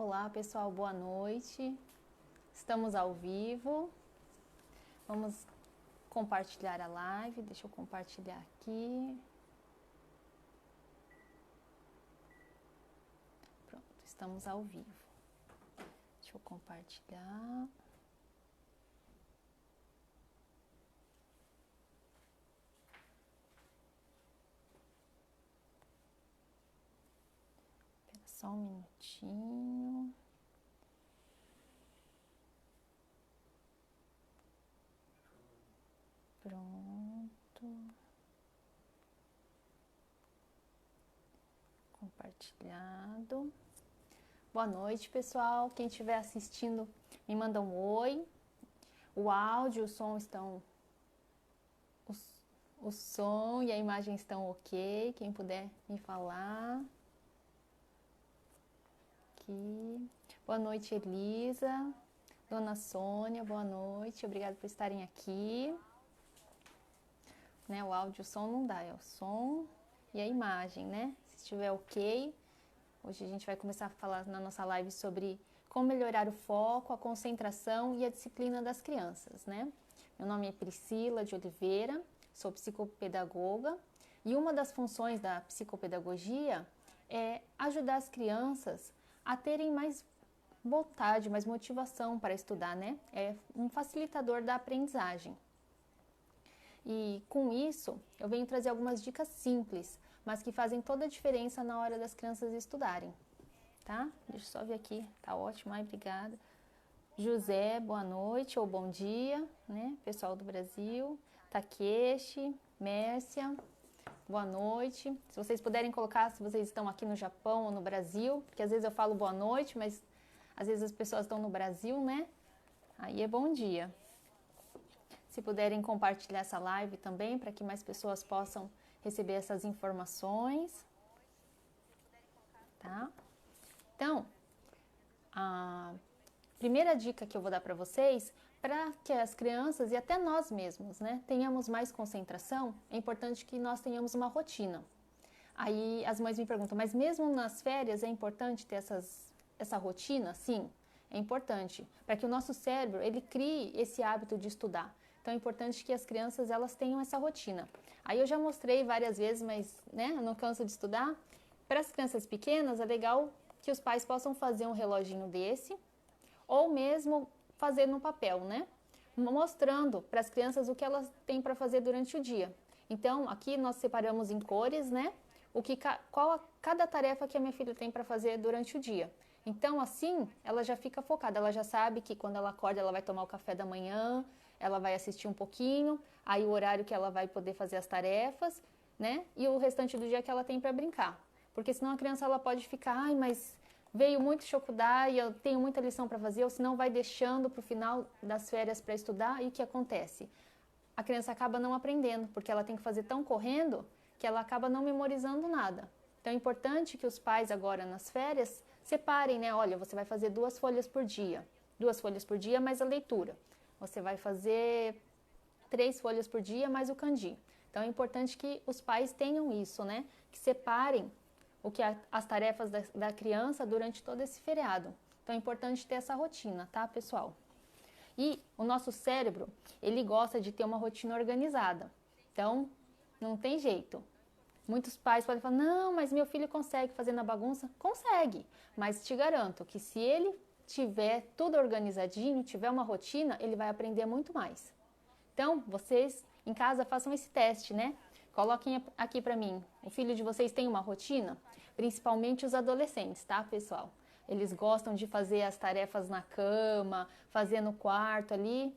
Olá pessoal, boa noite. Estamos ao vivo. Vamos compartilhar a live. Deixa eu compartilhar aqui. Pronto, estamos ao vivo. Deixa eu compartilhar. Espera só um minutinho. Pronto. Compartilhado. Boa noite, pessoal. Quem estiver assistindo, me manda um oi. O áudio, o som estão... O som e a imagem estão ok. Quem puder me falar. Aqui. Boa noite, Elisa. Dona Sônia, boa noite. Obrigada por estarem aqui. Né, o áudio e o som não dá, é o som e a imagem, né? Se estiver ok, hoje a gente vai começar a falar na nossa live sobre como melhorar o foco, a concentração e a disciplina das crianças, né? Meu nome é Priscila de Oliveira, sou psicopedagoga e uma das funções da psicopedagogia é ajudar as crianças a terem mais vontade, mais motivação para estudar, né? É um facilitador da aprendizagem. E com isso, eu venho trazer algumas dicas simples, mas que fazem toda a diferença na hora das crianças estudarem, tá? Deixa eu só ver aqui, tá ótimo, ai, obrigada. José, boa noite ou bom dia, né? Pessoal do Brasil. Takeshi, Mércia, boa noite. Se vocês puderem colocar se vocês estão aqui no Japão ou no Brasil, porque às vezes eu falo boa noite, mas às vezes as pessoas estão no Brasil, né? Aí é bom dia. Se puderem compartilhar essa live também, para que mais pessoas possam receber essas informações. Tá? Então, a primeira dica que eu vou dar para vocês, para que as crianças e até nós mesmos, né, tenhamos mais concentração, é importante que nós tenhamos uma rotina. Aí as mães me perguntam, mas mesmo nas férias é importante ter essa rotina? Sim, é importante, para que o nosso cérebro ele crie esse hábito de estudar. Então é importante que as crianças elas tenham essa rotina. Aí eu já mostrei várias vezes, mas né, eu não canso de estudar. Para as crianças pequenas é legal que os pais possam fazer um reloginho desse, ou mesmo fazer no papel, né? Mostrando para as crianças o que elas têm para fazer durante o dia. Então aqui nós separamos em cores, né? Cada tarefa que a minha filha tem para fazer durante o dia. Então assim ela já fica focada, ela já sabe que quando ela acorda ela vai tomar o café da manhã, ela vai assistir um pouquinho, aí o horário que ela vai poder fazer as tarefas, né? E o restante do dia que ela tem para brincar. Porque senão a criança ela pode ficar, ai, mas veio muito Shokudai, eu tenho muita lição para fazer, ou senão vai deixando para o final das férias para estudar, e o que acontece? A criança acaba não aprendendo, porque ela tem que fazer tão correndo que ela acaba não memorizando nada. Então é importante que os pais agora nas férias separem, né? Olha, você vai fazer 2 folhas por dia mais a leitura. Você vai fazer 3 folhas por dia mais o kanji. Então é importante que os pais tenham isso, né? Que separem as tarefas da criança durante todo esse feriado. Então é importante ter essa rotina, tá, pessoal? E o nosso cérebro, ele gosta de ter uma rotina organizada. Então, não tem jeito. Muitos pais podem falar, não, mas meu filho consegue fazer na bagunça. Consegue, mas te garanto que se ele tiver tudo organizadinho, tiver uma rotina, ele vai aprender muito mais. Então, vocês em casa façam esse teste, né? Coloquem aqui para mim, o filho de vocês tem uma rotina? Principalmente os adolescentes, tá, pessoal? Eles gostam de fazer as tarefas na cama, fazer no quarto ali.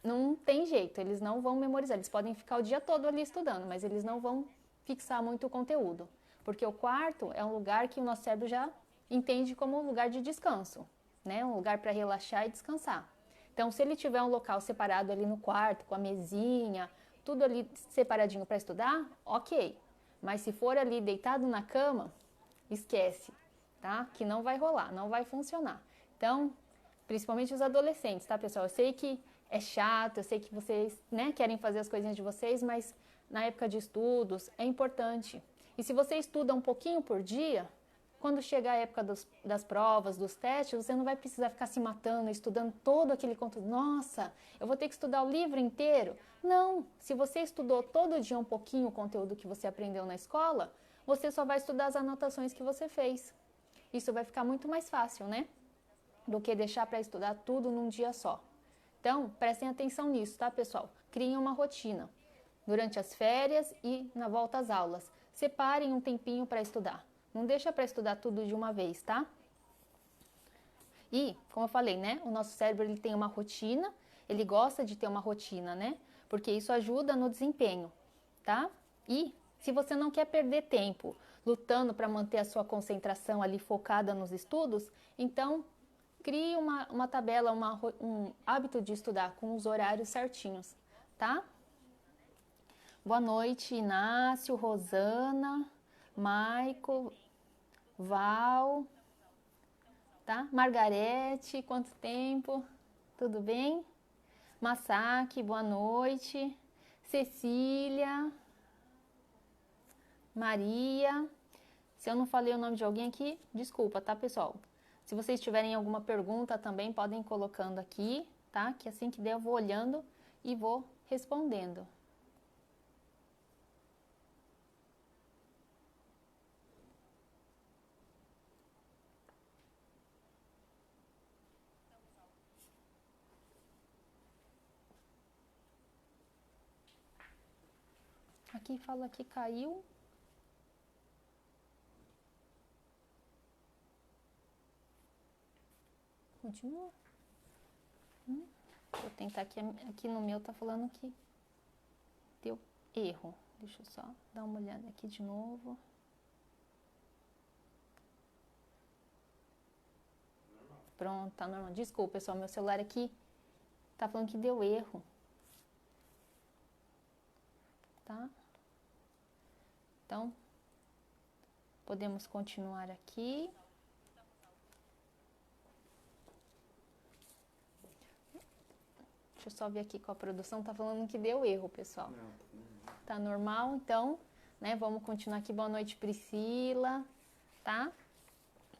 Não tem jeito, eles não vão memorizar. Eles podem ficar o dia todo ali estudando, mas eles não vão fixar muito o conteúdo. Porque o quarto é um lugar que o nosso cérebro já entende como um lugar de descanso, né? Um lugar para relaxar e descansar. Então, se ele tiver um local separado ali no quarto, com a mesinha, tudo ali separadinho para estudar, ok. Mas se for ali deitado na cama, esquece, tá? Que não vai rolar, não vai funcionar. Então, principalmente os adolescentes, tá, pessoal? Eu sei que é chato, eu sei que vocês, né, querem fazer as coisinhas de vocês, mas na época de estudos é importante. E se você estuda um pouquinho por dia, quando chegar a época das provas, dos testes, você não vai precisar ficar se matando, estudando todo aquele conteúdo. Nossa, eu vou ter que estudar o livro inteiro. Não, se você estudou todo dia um pouquinho o conteúdo que você aprendeu na escola, você só vai estudar as anotações que você fez. Isso vai ficar muito mais fácil, né? Do que deixar para estudar tudo num dia só. Então, prestem atenção nisso, tá, pessoal? Criem uma rotina. Durante as férias e na volta às aulas. Separem um tempinho para estudar. Não deixa para estudar tudo de uma vez, tá? E, como eu falei, né? O nosso cérebro ele tem uma rotina, ele gosta de ter uma rotina, né? Porque isso ajuda no desempenho, tá? E se você não quer perder tempo lutando para manter a sua concentração ali focada nos estudos, então crie uma tabela, um hábito de estudar com os horários certinhos, tá? Boa noite, Inácio, Rosana, Maico, Val, tá? Margarete, quanto tempo? Tudo bem? Masaki, boa noite. Cecília, Maria. Se eu não falei o nome de alguém aqui, desculpa, tá, pessoal? Se vocês tiverem alguma pergunta também, podem ir colocando aqui, tá? Que assim que der eu vou olhando e vou respondendo. Aqui fala que caiu. Continua. Vou tentar aqui no meu tá falando que deu erro. Deixa eu só dar uma olhada aqui de novo. Pronto, tá normal. Desculpa, pessoal, meu celular aqui tá falando que deu erro. Tá? Então, podemos continuar aqui. Deixa eu só ver aqui com a produção, tá falando que deu erro, pessoal. Tá normal, então, né? Vamos continuar aqui. Boa noite, Priscila, tá?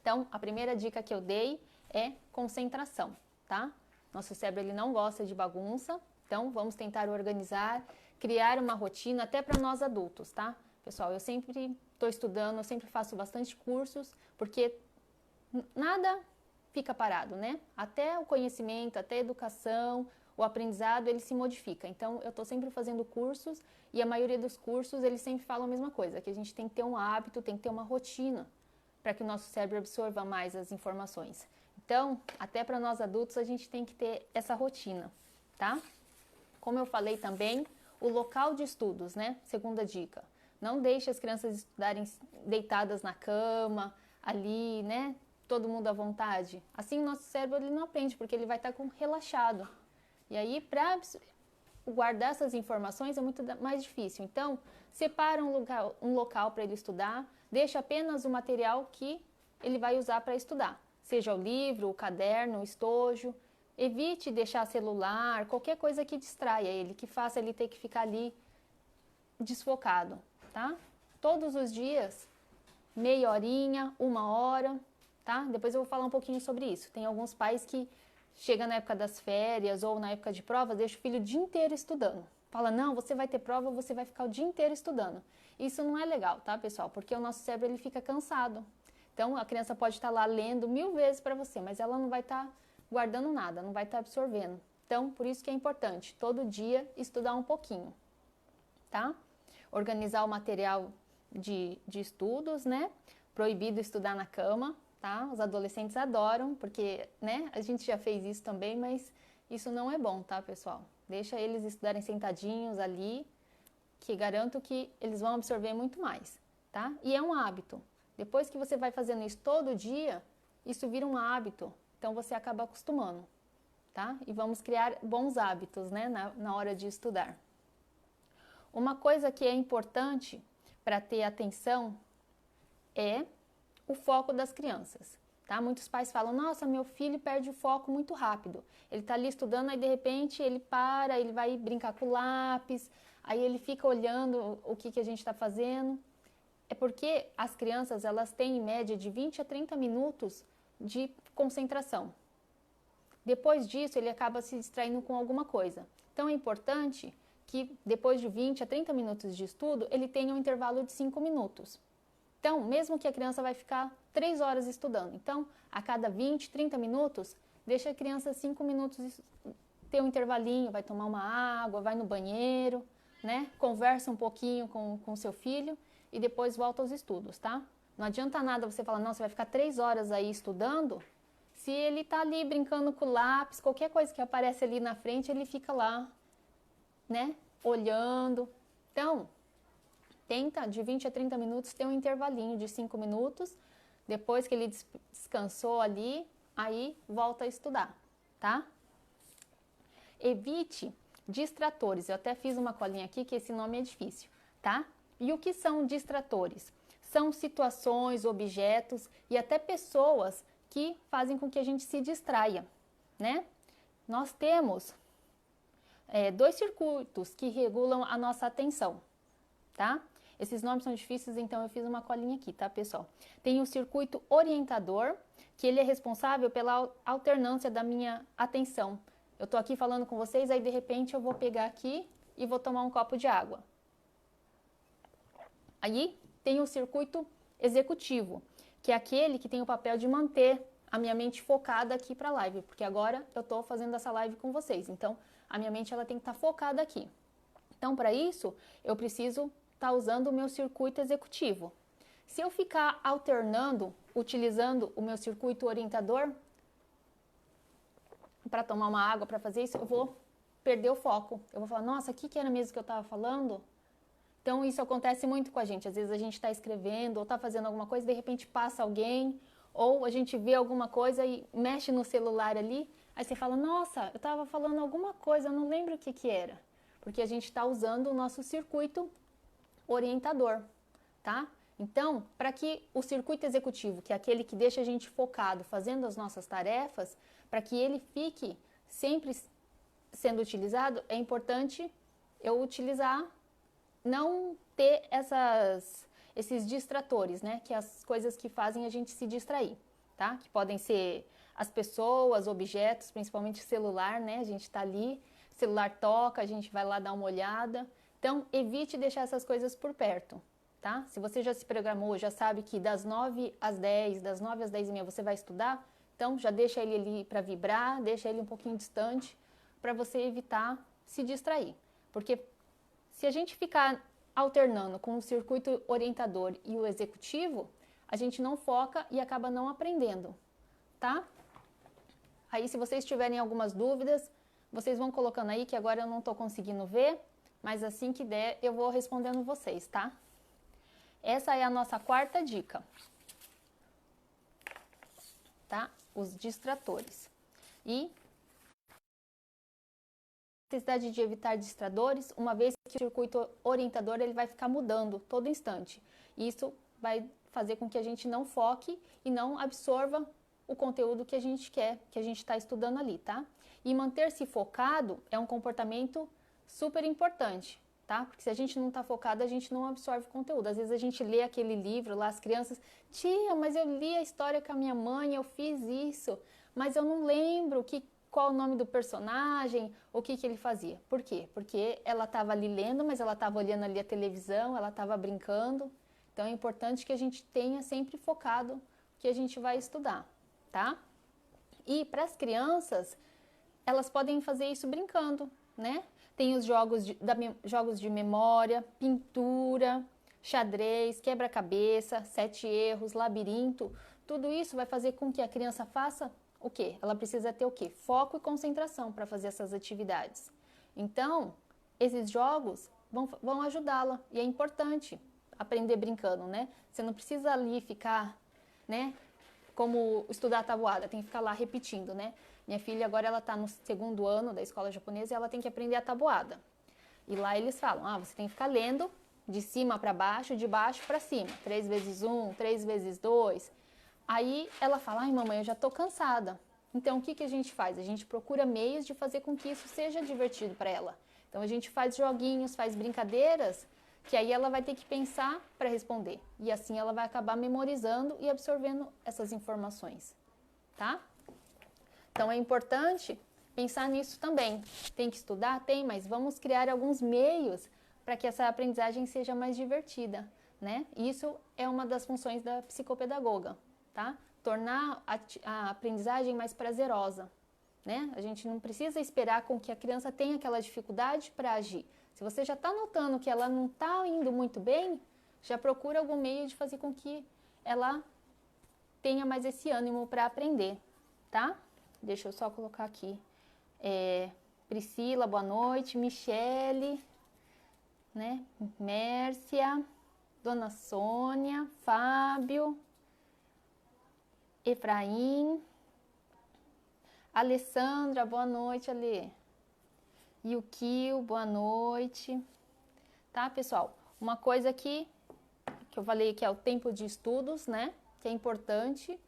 Então, a primeira dica que eu dei é concentração, tá? Nosso cérebro, ele não gosta de bagunça, então vamos tentar organizar, criar uma rotina, até para nós adultos, tá? Pessoal, eu sempre estou estudando, eu sempre faço bastante cursos, porque nada fica parado, né? Até o conhecimento, até a educação, o aprendizado, ele se modifica. Então, eu estou sempre fazendo cursos e a maioria dos cursos, eles sempre falam a mesma coisa, que a gente tem que ter um hábito, tem que ter uma rotina para que o nosso cérebro absorva mais as informações. Então, até para nós adultos, a gente tem que ter essa rotina, tá? Como eu falei também, o local de estudos, né? Segunda dica. Não deixe as crianças estudarem deitadas na cama, ali, né? Todo mundo à vontade. Assim, o nosso cérebro ele não aprende, porque ele vai estar relaxado. E aí, para guardar essas informações é muito mais difícil. Então, separa um local para ele estudar, deixa apenas o material que ele vai usar para estudar. Seja o livro, o caderno, o estojo. Evite deixar celular, qualquer coisa que distraia ele, que faça ele ter que ficar ali desfocado, tá? Todos os dias, meia horinha, uma hora, tá? Depois eu vou falar um pouquinho sobre isso. Tem alguns pais que chegam na época das férias ou na época de prova, deixa o filho o dia inteiro estudando. Fala, não, você vai ter prova, você vai ficar o dia inteiro estudando. Isso não é legal, tá, pessoal? Porque o nosso cérebro, ele fica cansado. Então, a criança pode estar lá lendo 1000 vezes para você, mas ela não vai estar guardando nada, não vai estar absorvendo. Então, por isso que é importante, todo dia, estudar um pouquinho, tá? Organizar o material de estudos, né? Proibido estudar na cama, tá? Os adolescentes adoram, porque, né? A gente já fez isso também, mas isso não é bom, tá, pessoal? Deixa eles estudarem sentadinhos ali, que garanto que eles vão absorver muito mais, tá? E é um hábito. Depois que você vai fazendo isso todo dia, isso vira um hábito. Então, você acaba acostumando, tá? E vamos criar bons hábitos, né? Na hora de estudar. Uma coisa que é importante para ter atenção é o foco das crianças, tá? Muitos pais falam, nossa, meu filho perde o foco muito rápido. Ele tá ali estudando, aí de repente ele para, ele vai brincar com o lápis, aí ele fica olhando o que a gente está fazendo. é porque as crianças, elas têm em média de 20 a 30 minutos de concentração. Depois disso, ele acaba se distraindo com alguma coisa. Então, é importante que depois de 20 a 30 minutos de estudo, ele tenha um intervalo de 5 minutos. Então, mesmo que a criança vai ficar 3 horas estudando, então, a cada 20, 30 minutos, deixa a criança 5 minutos ter um intervalinho, vai tomar uma água, vai no banheiro, né? Conversa um pouquinho com seu filho e depois volta aos estudos, tá? Não adianta nada você falar, não, você vai ficar 3 horas aí estudando, se ele tá ali brincando com o lápis, qualquer coisa que aparece ali na frente, ele fica lá, né? Olhando. Então, tenta de 20 a 30 minutos ter um intervalinho de 5 minutos, depois que ele descansou ali, aí volta a estudar, tá? Evite distratores. Eu até fiz uma colinha aqui que esse nome é difícil, tá? E o que são distratores? São situações, objetos e até pessoas que fazem com que a gente se distraia, né? Nós temos 2 circuitos que regulam a nossa atenção, tá? Esses nomes são difíceis, então eu fiz uma colinha aqui, tá, pessoal? Tem o circuito orientador, que ele é responsável pela alternância da minha atenção. Eu tô aqui falando com vocês, aí de repente eu vou pegar aqui e vou tomar um copo de água. Aí tem o circuito executivo, que é aquele que tem o papel de manter a minha mente focada aqui para a live, porque agora eu estou fazendo essa live com vocês, então a minha mente ela tem que estar focada aqui. Então, para isso, eu preciso estar usando o meu circuito executivo. Se eu ficar alternando, utilizando o meu circuito orientador, para tomar uma água, para fazer isso, eu vou perder o foco. Eu vou falar, nossa, o que era mesmo que eu estava falando? Então, isso acontece muito com a gente. Às vezes a gente está escrevendo ou está fazendo alguma coisa, de repente passa alguém, ou a gente vê alguma coisa e mexe no celular ali, aí você fala, nossa, eu estava falando alguma coisa, eu não lembro o que era. Porque a gente está usando o nosso circuito orientador, tá? Então, para que o circuito executivo, que é aquele que deixa a gente focado fazendo as nossas tarefas, para que ele fique sempre sendo utilizado, é importante eu utilizar, não ter esses distratores, né? Que é as coisas que fazem a gente se distrair, tá? Que podem ser as pessoas, objetos, principalmente celular, né? A gente tá ali, celular toca, a gente vai lá dar uma olhada. Então, evite deixar essas coisas por perto, tá? Se você já se programou, já sabe que das 9 às 10, das 9 às 10h30 você vai estudar, então já deixa ele ali para vibrar, deixa ele um pouquinho distante, para você evitar se distrair. Porque se a gente ficar alternando com o circuito orientador e o executivo, a gente não foca e acaba não aprendendo, tá? Aí, se vocês tiverem algumas dúvidas, vocês vão colocando aí, que agora eu não estou conseguindo ver, mas assim que der, eu vou respondendo vocês, tá? Essa é a nossa 4ª dica, tá? Os distratores. E necessidade de evitar distratores, uma vez que o circuito orientador ele vai ficar mudando todo instante. Isso vai fazer com que a gente não foque e não absorva o conteúdo que a gente quer, que a gente está estudando ali, tá? E manter-se focado é um comportamento super importante, tá? Porque se a gente não está focado, a gente não absorve o conteúdo. Às vezes a gente lê aquele livro lá, as crianças, tia, mas eu li a história com a minha mãe, eu fiz isso, mas eu não lembro qual o nome do personagem, o que ele fazia. Por quê? Porque ela estava ali lendo, mas ela estava olhando ali a televisão, ela estava brincando. Então é importante que a gente tenha sempre focado o que a gente vai estudar, tá? E para as crianças, elas podem fazer isso brincando, né? Tem os jogos de memória, pintura, xadrez, quebra-cabeça, 7 erros, labirinto. Tudo isso vai fazer com que a criança faça o quê? Ela precisa ter o quê? Foco e concentração para fazer essas atividades. Então, esses jogos vão ajudá-la e é importante aprender brincando, né? Você não precisa ali ficar, né? Como estudar a tabuada, tem que ficar lá repetindo, né? Minha filha agora ela está no 2º ano da escola japonesa e ela tem que aprender a tabuada. E lá eles falam, você tem que ficar lendo de cima para baixo, de baixo para cima. 3 vezes 1, 3 vezes 2. Aí ela fala, ai mamãe, eu já estou cansada. Então o que a gente faz? A gente procura meios de fazer com que isso seja divertido para ela. Então a gente faz joguinhos, faz brincadeiras que aí ela vai ter que pensar para responder. E assim ela vai acabar memorizando e absorvendo essas informações, tá? Então é importante pensar nisso também. Tem que estudar? Tem, mas vamos criar alguns meios para que essa aprendizagem seja mais divertida, né? Isso é uma das funções da psicopedagoga, tá? Tornar a aprendizagem mais prazerosa, né? A gente não precisa esperar com que a criança tenha aquela dificuldade para agir. Se você já está notando que ela não está indo muito bem, já procura algum meio de fazer com que ela tenha mais esse ânimo para aprender, tá? Deixa eu só colocar aqui. Priscila, boa noite. Michele, né? Mércia, Dona Sônia, Fábio, Efraim, Alessandra, boa noite, Alê. Yukio, boa noite. Tá, pessoal? Uma coisa que eu falei que é o tempo de estudos, né? Que é importante.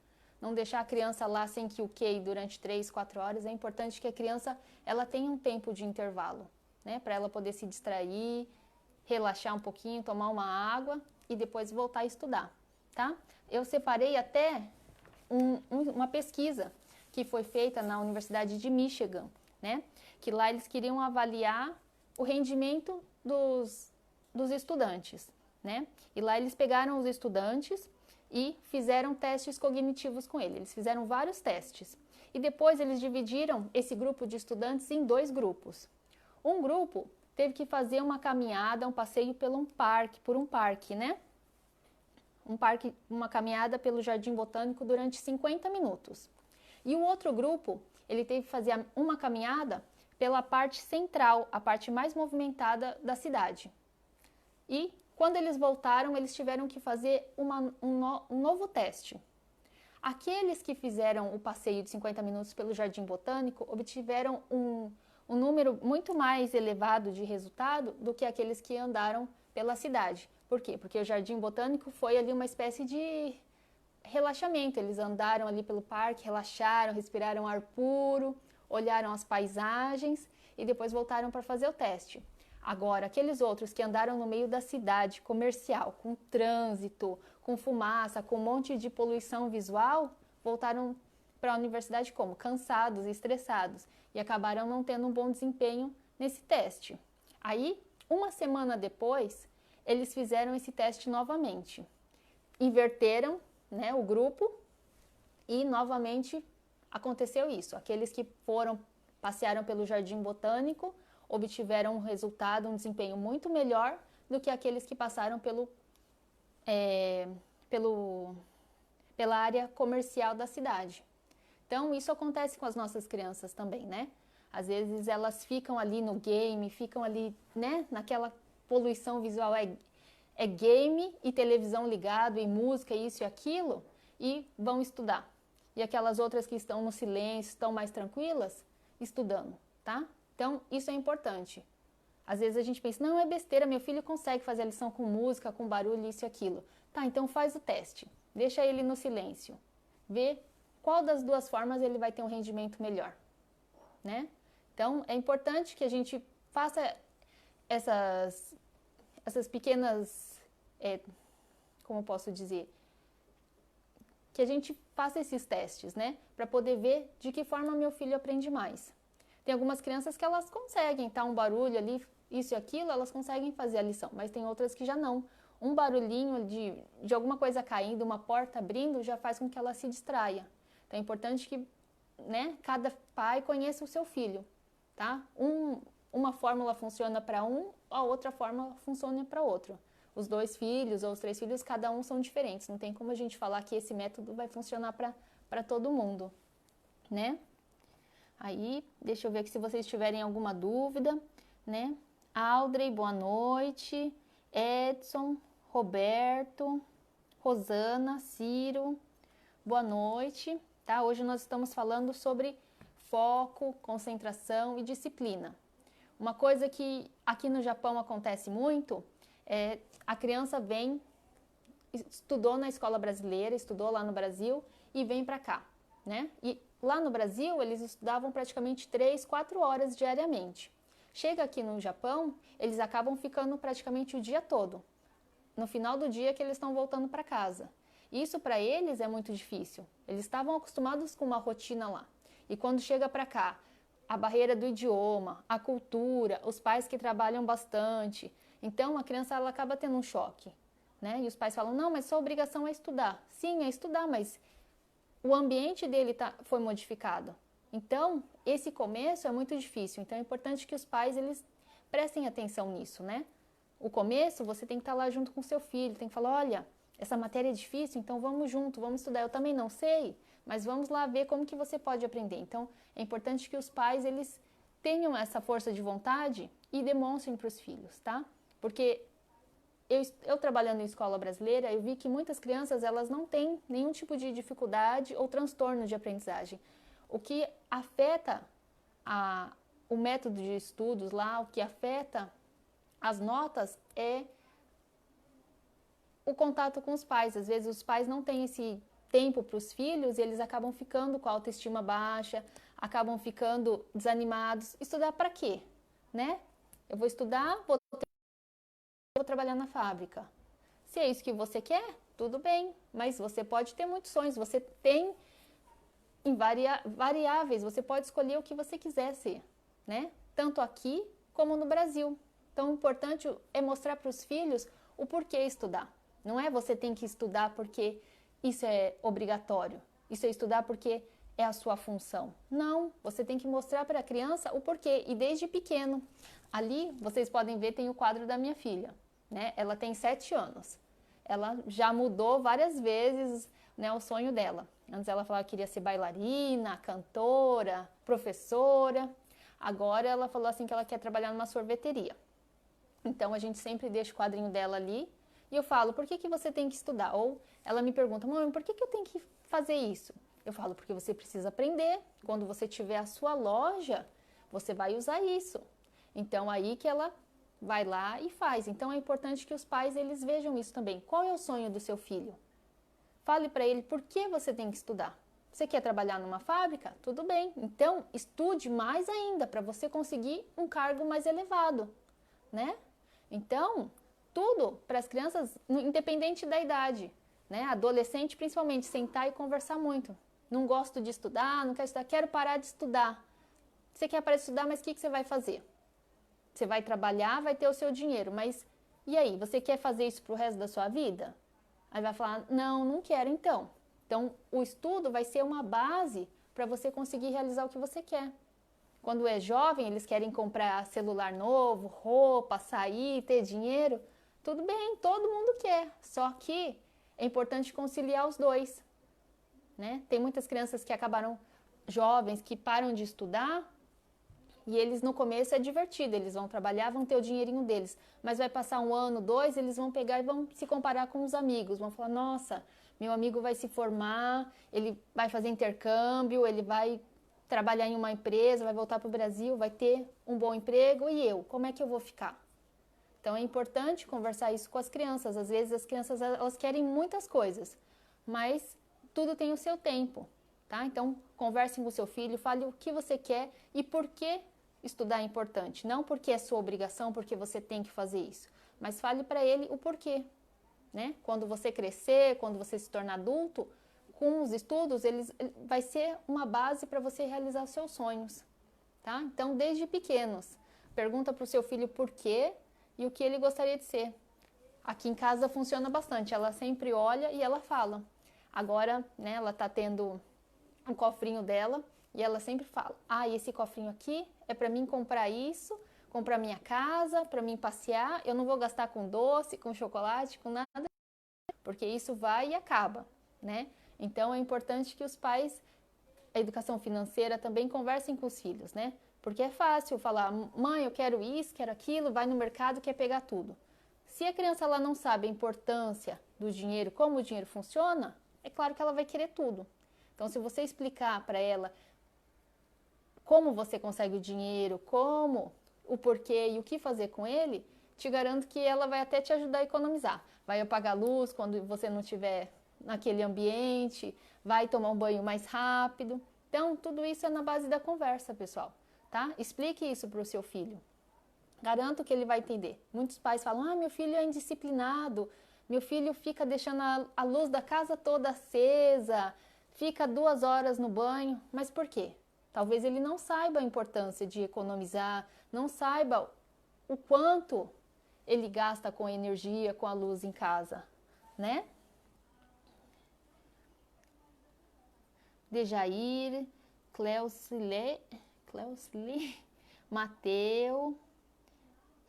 Não deixar a criança lá sem que o QI durante 3, 4 horas. É importante que a criança ela tenha um tempo de intervalo, né? Para ela poder se distrair, relaxar um pouquinho, tomar uma água e depois voltar a estudar, tá? Eu separei até uma pesquisa que foi feita na Universidade de Michigan, né? Que lá eles queriam avaliar o rendimento dos estudantes, né? E lá eles pegaram os estudantes e fizeram testes cognitivos com eles. Eles fizeram vários testes. E depois eles dividiram esse grupo de estudantes em 2 grupos. Um grupo teve que fazer uma caminhada, um passeio por um parque, né? Uma caminhada pelo Jardim Botânico durante 50 minutos. E o outro grupo, ele teve que fazer uma caminhada pela parte central, a parte mais movimentada da cidade. E quando eles voltaram, eles tiveram que fazer um novo teste. Aqueles que fizeram o passeio de 50 minutos pelo Jardim Botânico obtiveram um número muito mais elevado de resultado do que aqueles que andaram pela cidade. Por quê? Porque o Jardim Botânico foi ali uma espécie de relaxamento. Eles andaram ali pelo parque, relaxaram, respiraram ar puro, olharam as paisagens e depois voltaram para fazer o teste. Agora, aqueles outros que andaram no meio da cidade comercial, com trânsito, com fumaça, com um monte de poluição visual, voltaram para a universidade como? Cansados, estressados e acabaram não tendo um bom desempenho nesse teste. Aí, uma semana depois, eles fizeram esse teste novamente. Inverteram, né, o grupo e novamente aconteceu isso. Aqueles que passearam pelo Jardim Botânico obtiveram um resultado, um desempenho muito melhor do que aqueles que passaram pela área comercial da cidade. Então, isso acontece com as nossas crianças também, né? Às vezes elas ficam ali no game, ficam ali, né, naquela poluição visual, é game e televisão ligado, e música, isso e aquilo, e vão estudar. E aquelas outras que estão no silêncio, estão mais tranquilas, estudando, tá? Então, isso é importante. Às vezes a gente pensa, não, é besteira, meu filho consegue fazer a lição com música, com barulho, isso e aquilo. Tá, então faz o teste. Deixa ele no silêncio. Vê qual das 2 formas ele vai ter um rendimento melhor, né? Então, é importante que a gente faça essas pequenas, como eu posso dizer, que a gente faça esses testes, né? Para poder ver de que forma meu filho aprende mais. Tem algumas crianças que elas conseguem, tá? Um barulho ali, isso e aquilo, elas conseguem fazer a lição, mas tem outras que já não. Um barulhinho de alguma coisa caindo, uma porta abrindo, já faz com que ela se distraia. Então é importante que, né, cada pai conheça o seu filho, tá? Uma fórmula funciona para a outra fórmula funciona para outro. Os 2 filhos ou os 3 filhos, cada um são diferentes. Não tem como a gente falar que esse método vai funcionar para todo mundo, né? Aí, deixa eu ver aqui se vocês tiverem alguma dúvida, né? Audrey, boa noite. Edson, Roberto, Rosana, Ciro, boa noite, tá? Hoje nós estamos falando sobre foco, concentração e disciplina. Uma coisa que aqui no Japão acontece muito é a criança estudou na escola brasileira, estudou lá no Brasil e vem para cá, né? E lá no Brasil eles estudavam praticamente 3, 4 horas diariamente. Chega aqui no Japão, eles acabam ficando praticamente o dia todo. No final do dia que eles estão voltando para casa. Isso para eles é muito difícil. Eles estavam acostumados com uma rotina lá. E quando chega para cá, a barreira do idioma, a cultura, os pais que trabalham bastante. Então a criança ela acaba tendo um choque, né? E os pais falam: "Não, mas sua obrigação é estudar". Sim, é estudar, mas o ambiente dele foi modificado. Então, esse começo é muito difícil. Então é importante que os pais eles prestem atenção nisso, né? O começo você tem que estar lá junto com seu filho, tem que falar: "Olha, essa matéria é difícil, então vamos junto, vamos estudar. Eu também não sei, mas vamos lá ver como que você pode aprender". Então, é importante que os pais eles tenham essa força de vontade e demonstrem para os filhos, tá? Porque eu trabalhando em escola brasileira, eu vi que muitas crianças elas não têm nenhum tipo de dificuldade ou transtorno de aprendizagem. O que afeta o método de estudos lá, o que afeta as notas é o contato com os pais. Às vezes os pais não têm esse tempo para os filhos e eles acabam ficando com a autoestima baixa, acabam ficando desanimados. Estudar para quê? Né? Eu vou estudar, vou trabalhar na fábrica. Se é isso que você quer, tudo bem, mas você pode ter muitos sonhos, você tem variáveis, você pode escolher o que você quiser ser, né? Tanto aqui como no Brasil. Então, o importante é mostrar para os filhos o porquê estudar. Não é você tem que estudar porque isso é obrigatório, isso é estudar porque é a sua função. Não, você tem que mostrar para a criança o porquê, e desde pequeno. Ali, vocês podem ver, tem o quadro da minha filha, né? Ela tem 7 anos. Ela já mudou várias vezes, né, o sonho dela. Antes ela falava que queria ser bailarina, cantora, professora. Agora ela falou assim que ela quer trabalhar numa sorveteria. Então a gente sempre deixa o quadrinho dela ali e eu falo: por que que você tem que estudar? Ou ela me pergunta: mãe, por que que eu tenho que fazer isso? Eu falo: porque você precisa aprender. Quando você tiver a sua loja, você vai usar isso. Então aí que ela vai lá e faz. Então é importante que os pais eles vejam isso também. Qual é o sonho do seu filho? Fale para ele por que você tem que estudar. Você quer trabalhar numa fábrica? Tudo bem. Então estude mais ainda para você conseguir um cargo mais elevado, né? Então, tudo para as crianças, independente da idade, né? Adolescente, principalmente, sentar e conversar muito. Não gosto de estudar, não quero estudar, quero parar de estudar. Você quer parar de estudar, mas o que você vai fazer? Você vai trabalhar, vai ter o seu dinheiro, mas e aí? Você quer fazer isso para o resto da sua vida? Aí vai falar: não, não quero então. Então, o estudo vai ser uma base para você conseguir realizar o que você quer. Quando é jovem, eles querem comprar celular novo, roupa, sair, ter dinheiro. Tudo bem, todo mundo quer. Só que é importante conciliar os dois, né? Tem muitas crianças que acabaram jovens, que param de estudar e eles no começo é divertido. Eles vão trabalhar, vão ter o dinheirinho deles. Mas vai passar 1 ano, 2, eles vão pegar e vão se comparar com os amigos. Vão falar: nossa, meu amigo vai se formar, ele vai fazer intercâmbio, ele vai trabalhar em uma empresa, vai voltar para o Brasil, vai ter um bom emprego, e eu, como é que eu vou ficar? Então é importante conversar isso com as crianças. Às vezes as crianças elas querem muitas coisas, mas tudo tem o seu tempo, tá? Então conversem com o seu filho, fale o que você quer e por que estudar é importante. Não porque é sua obrigação, porque você tem que fazer isso, mas fale para ele o porquê, né? Quando você crescer, quando você se tornar adulto, com os estudos, vai ser uma base para você realizar os seus sonhos, tá? Então, desde pequenos, pergunta para o seu filho por quê e o que ele gostaria de ser. Aqui em casa funciona bastante, ela sempre olha e ela fala. Agora, né, ela está tendo um cofrinho dela e ela sempre fala: ah, esse cofrinho aqui é para mim comprar isso, comprar minha casa, para mim passear, eu não vou gastar com doce, com chocolate, com nada, porque isso vai e acaba, né? Então é importante que os pais, a educação financeira também conversem com os filhos, né? Porque é fácil falar: mãe, eu quero isso, quero aquilo, vai no mercado, quer pegar tudo. Se a criança ela não sabe a importância do dinheiro, como o dinheiro funciona, é claro que ela vai querer tudo. Então, se você explicar para ela como você consegue o dinheiro, como, o porquê e o que fazer com ele, te garanto que ela vai até te ajudar a economizar. Vai apagar a luz quando você não estiver naquele ambiente, vai tomar um banho mais rápido. Então, tudo isso é na base da conversa, pessoal, tá? Explique isso para o seu filho. Garanto que ele vai entender. Muitos pais falam, meu filho é indisciplinado, meu filho fica deixando a luz da casa toda acesa, fica 2 horas no banho. Mas por quê? Talvez ele não saiba a importância de economizar, não saiba o quanto ele gasta com energia, com a luz em casa, né? Dejair, Cleusle, Mateu,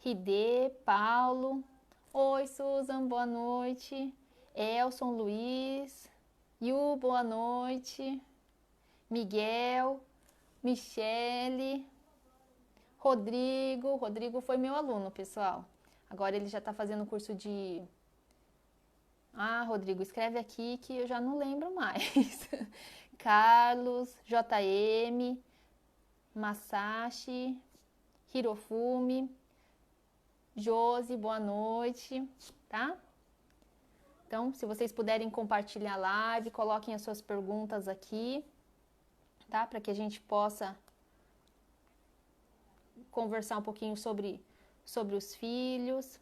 Ridê, Paulo. Oi, Susan, boa noite. Elson, Luiz. Yu, boa noite. Miguel, Michele, Rodrigo. Rodrigo foi meu aluno, pessoal. Agora ele já está fazendo curso de... Rodrigo, escreve aqui que eu já não lembro mais. Carlos, JM, Masashi, Hirofumi, Josi, boa noite, tá? Então, se vocês puderem compartilhar a live, coloquem as suas perguntas aqui, tá? Para que a gente possa conversar um pouquinho sobre os filhos.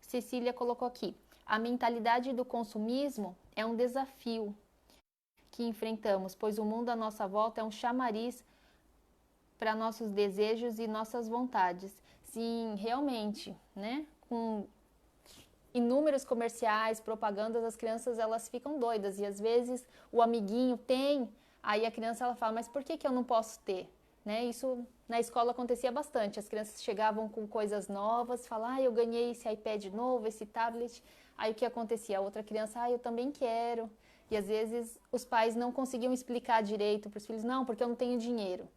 Cecília colocou aqui, a mentalidade do consumismo é um desafio que enfrentamos, pois o mundo à nossa volta é um chamariz para nossos desejos e nossas vontades. Sim, realmente, né? Com inúmeros comerciais, propagandas, as crianças elas ficam doidas e às vezes o amiguinho tem, aí a criança ela fala, mas por que eu não posso ter? Né? Isso na escola acontecia bastante, as crianças chegavam com coisas novas, falavam, eu ganhei esse iPad novo, esse tablet, aí o que acontecia? A outra criança, eu também quero. E às vezes os pais não conseguiam explicar direito para os filhos, não, porque eu não tenho dinheiro.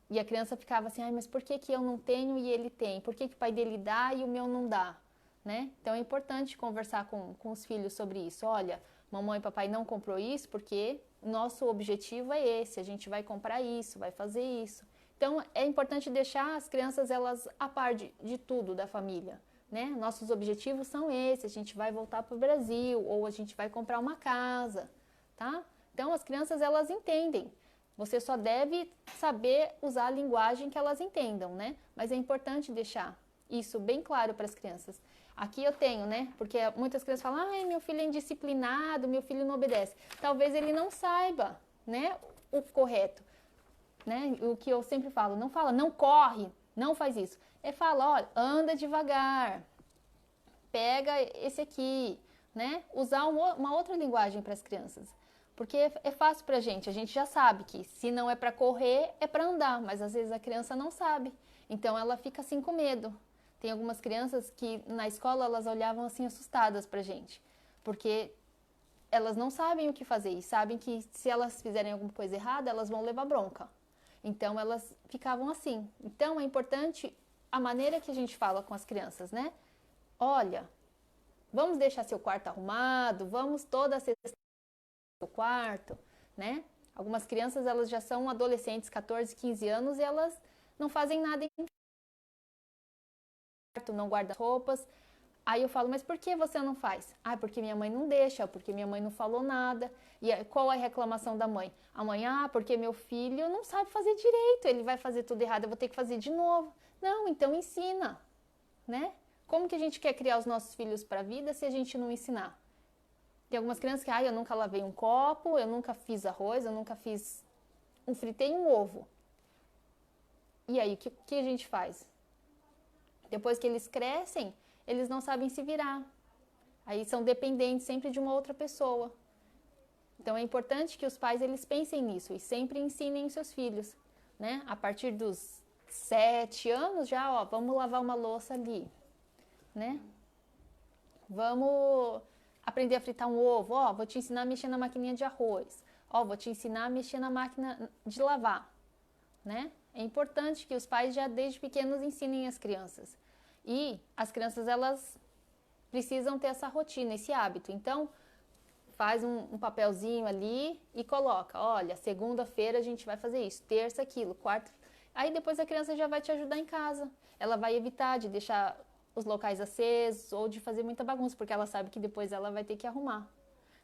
E a criança ficava assim, mas por que eu não tenho e ele tem? Por que o pai dele dá e o meu não dá? Né? Então é importante conversar com os filhos sobre isso. Olha, mamãe e papai não comprou isso porque o nosso objetivo é esse, a gente vai comprar isso, vai fazer isso. Então é importante deixar as crianças elas a par de tudo da família. Né? Nossos objetivos são esses, a gente vai voltar para o Brasil ou a gente vai comprar uma casa, tá? Então as crianças elas entendem. Você só deve saber usar a linguagem que elas entendam, né? Mas é importante deixar isso bem claro para as crianças. Aqui eu tenho, né? Porque muitas crianças falam, meu filho é indisciplinado, meu filho não obedece. Talvez ele não saiba, né? O correto, né? O que eu sempre falo, não fala, não corre, não faz isso. Fala, olha, anda devagar, pega esse aqui, né? Usar uma outra linguagem para as crianças. Porque é fácil pra gente, a gente já sabe que se não é para correr, é para andar, mas às vezes a criança não sabe. Então ela fica assim com medo. Tem algumas crianças que na escola elas olhavam assim assustadas pra gente, porque elas não sabem o que fazer e sabem que se elas fizerem alguma coisa errada, elas vão levar bronca. Então elas ficavam assim. Então é importante a maneira que a gente fala com as crianças, né? Olha, vamos deixar seu quarto arrumado, vamos toda sexta do quarto, né? Algumas crianças elas já são adolescentes, 14, 15 anos e elas não fazem nada em quarto, não guardam roupas. Aí eu falo, mas por que você não faz? Porque minha mãe não deixa, porque minha mãe não falou nada. E qual é a reclamação da mãe? A mãe, porque meu filho não sabe fazer direito, ele vai fazer tudo errado, eu vou ter que fazer de novo. Não, então ensina, né? Como que a gente quer criar os nossos filhos para a vida se a gente não ensinar? Tem algumas crianças que, eu nunca lavei um copo, eu nunca fiz arroz, eu nunca fritei um ovo. E aí, o que a gente faz? Depois que eles crescem, eles não sabem se virar. Aí são dependentes sempre de uma outra pessoa. Então é importante que os pais eles pensem nisso e sempre ensinem os seus filhos, né? A partir dos 7 anos já, vamos lavar uma louça ali, né? Vamos aprender a fritar um ovo, vou te ensinar a mexer na maquininha de arroz, vou te ensinar a mexer na máquina de lavar, né? É importante que os pais já desde pequenos ensinem as crianças. E as crianças, elas precisam ter essa rotina, esse hábito. Então, faz um papelzinho ali e coloca, olha, segunda-feira a gente vai fazer isso, terça aquilo, quarta... Aí depois a criança já vai te ajudar em casa. Ela vai evitar de deixar os locais acesos ou de fazer muita bagunça, porque ela sabe que depois ela vai ter que arrumar.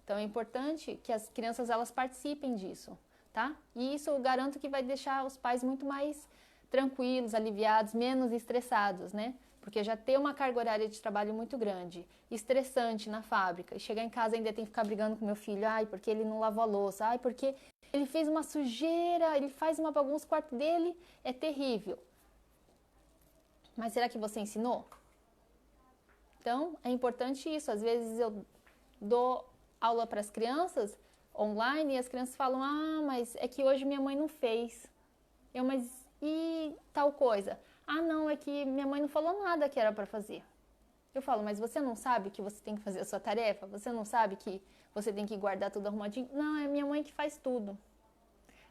Então é importante que as crianças elas participem disso, tá? E isso eu garanto que vai deixar os pais muito mais tranquilos, aliviados, menos estressados, né? Porque já ter uma carga horária de trabalho muito grande, estressante na fábrica, e chegar em casa ainda tem que ficar brigando com meu filho, ai, porque ele não lavou a louça, ai, porque ele fez uma sujeira, ele faz uma bagunça, o quarto dele é terrível. Mas será que você ensinou? Então, é importante isso. Às vezes eu dou aula para as crianças online e as crianças falam, ah, mas é que hoje minha mãe não fez. Mas e tal coisa? Ah, não, é que minha mãe não falou nada que era para fazer. Eu falo, mas você não sabe que você tem que fazer a sua tarefa? Você não sabe que você tem que guardar tudo arrumadinho? Não, é minha mãe que faz tudo.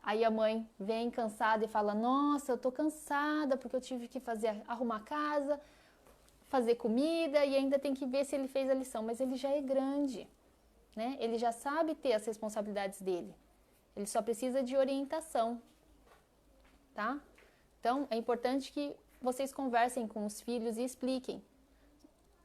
Aí a mãe vem cansada e fala, nossa, eu tô cansada porque eu tive que arrumar a casa, fazer comida e ainda tem que ver se ele fez a lição. Mas ele já é grande, né? Ele já sabe ter as responsabilidades dele. Ele só precisa de orientação, tá? Então, é importante que vocês conversem com os filhos e expliquem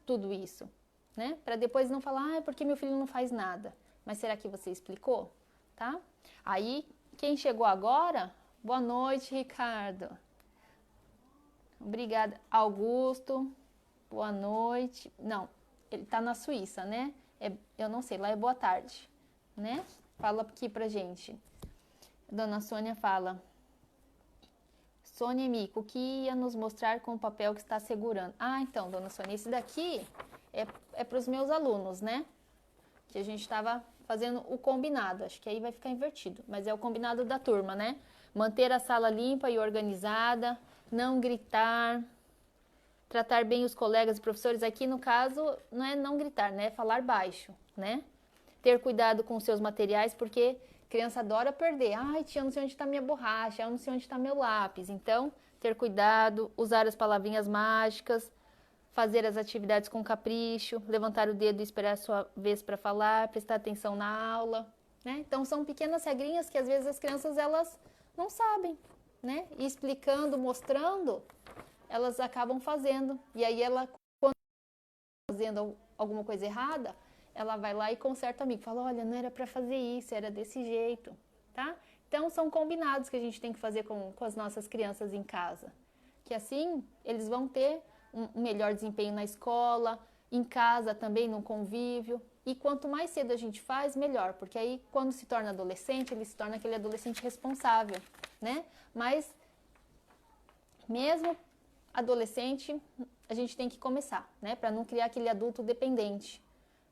tudo isso, né? Para depois não falar, ah, é porque meu filho não faz nada. Mas será que você explicou? Tá? Aí, quem chegou agora? Boa noite, Ricardo. Obrigada. Augusto, boa noite. Não, ele tá na Suíça, né? Eu não sei, lá é boa tarde, né? Fala aqui pra gente. Dona Sônia fala... Sônia e Mico, o que ia nos mostrar com o papel que está segurando? Ah, então, dona Sônia, esse daqui é para os meus alunos, né? Que a gente estava fazendo o combinado, acho que aí vai ficar invertido, mas é o combinado da turma, né? Manter a sala limpa e organizada, não gritar, tratar bem os colegas e professores. Aqui, no caso, não é não gritar, né? É falar baixo, né? Ter cuidado com os seus materiais, porque... criança adora perder. Ai, tia, eu não sei onde está minha borracha, eu não sei onde está meu lápis. Então, ter cuidado, usar as palavrinhas mágicas, fazer as atividades com capricho, levantar o dedo e esperar a sua vez para falar, prestar atenção na aula, né? Então, são pequenas regrinhas que às vezes as crianças elas não sabem, né? E explicando, mostrando, elas acabam fazendo. E aí ela, quando está fazendo alguma coisa errada, ela vai lá e conserta o amigo, fala, olha, não era para fazer isso, era desse jeito, tá? Então, são combinados que a gente tem que fazer com as nossas crianças em casa. Que assim, eles vão ter um melhor desempenho na escola, em casa também, no convívio. E quanto mais cedo a gente faz, melhor. Porque aí, quando se torna adolescente, ele se torna aquele adolescente responsável, né? Mas, mesmo adolescente, a gente tem que começar, né? Para não criar aquele adulto dependente.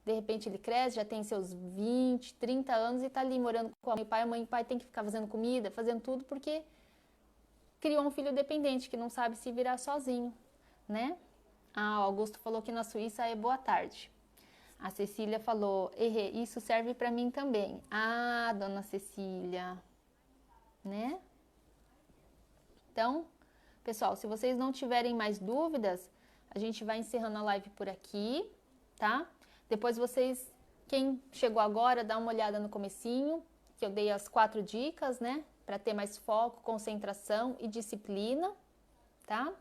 De repente ele cresce, já tem seus 20, 30 anos e está ali morando com a mãe e o pai tem que ficar fazendo comida, fazendo tudo, porque criou um filho dependente, que não sabe se virar sozinho, né? Ah, o Augusto falou que na Suíça é boa tarde. A Cecília falou, isso serve para mim também. Ah, dona Cecília, né? Então, pessoal, se vocês não tiverem mais dúvidas, a gente vai encerrando a live por aqui, tá? Depois vocês, quem chegou agora, dá uma olhada no comecinho, que eu dei as 4 dicas, né? Para ter mais foco, concentração e disciplina, tá?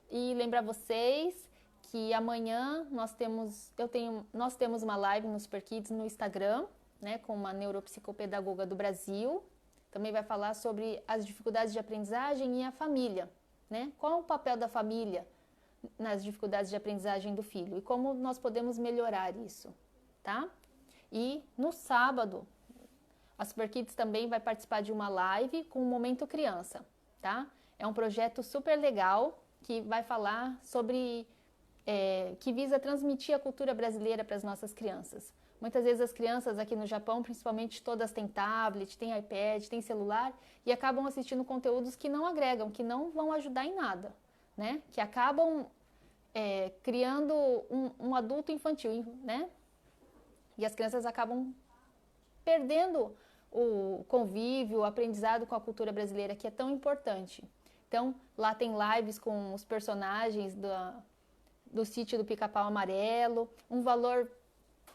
E lembrar vocês que amanhã nós temos uma live no Super Kids no Instagram, né? Com uma neuropsicopedagoga do Brasil. Também vai falar sobre as dificuldades de aprendizagem e a família, né? Qual é o papel da família nas dificuldades de aprendizagem do filho e como nós podemos melhorar isso, tá? E no sábado, a Super Kids também vai participar de uma live com o Momento Criança, tá? É um projeto super legal que vai falar sobre, que visa transmitir a cultura brasileira para as nossas crianças. Muitas vezes as crianças aqui no Japão, principalmente todas têm tablet, têm iPad, têm celular e acabam assistindo conteúdos que não agregam, que não vão ajudar em nada, né? Que acabam criando um adulto infantil, né? E as crianças acabam perdendo o convívio, o aprendizado com a cultura brasileira, que é tão importante. Então, lá tem lives com os personagens do Sítio do Pica-Pau Amarelo, um valor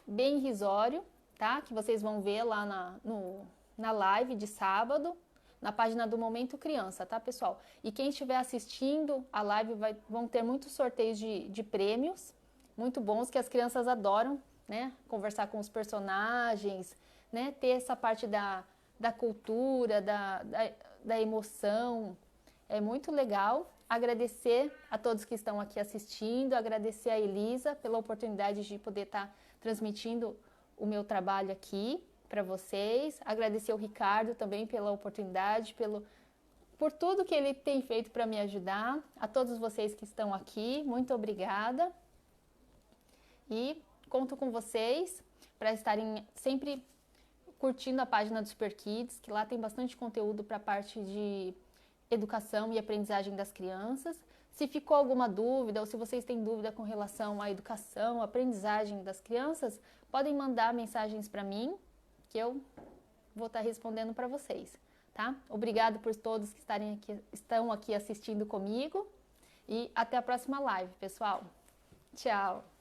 bem irrisório, tá? Que vocês vão ver lá na live de sábado, na página do Momento Criança, tá, pessoal? E quem estiver assistindo a live vão ter muitos sorteios de prêmios, muito bons, que as crianças adoram, né? Conversar com os personagens, né? Ter essa parte da cultura, da emoção. é muito legal. Agradecer a todos que estão aqui assistindo, agradecer a Elisa pela oportunidade de poder estar transmitindo o meu trabalho aqui para vocês. Agradecer ao Ricardo também pela oportunidade, por tudo que ele tem feito para me ajudar. A todos vocês que estão aqui, muito obrigada. E conto com vocês para estarem sempre curtindo a página do Super Kids, que lá tem bastante conteúdo para a parte de educação e aprendizagem das crianças. Se ficou alguma dúvida ou se vocês têm dúvida com relação à educação, aprendizagem das crianças, podem mandar mensagens para mim, que eu vou estar respondendo para vocês, tá? Obrigado por todos que estão aqui assistindo comigo e até a próxima live, pessoal. Tchau!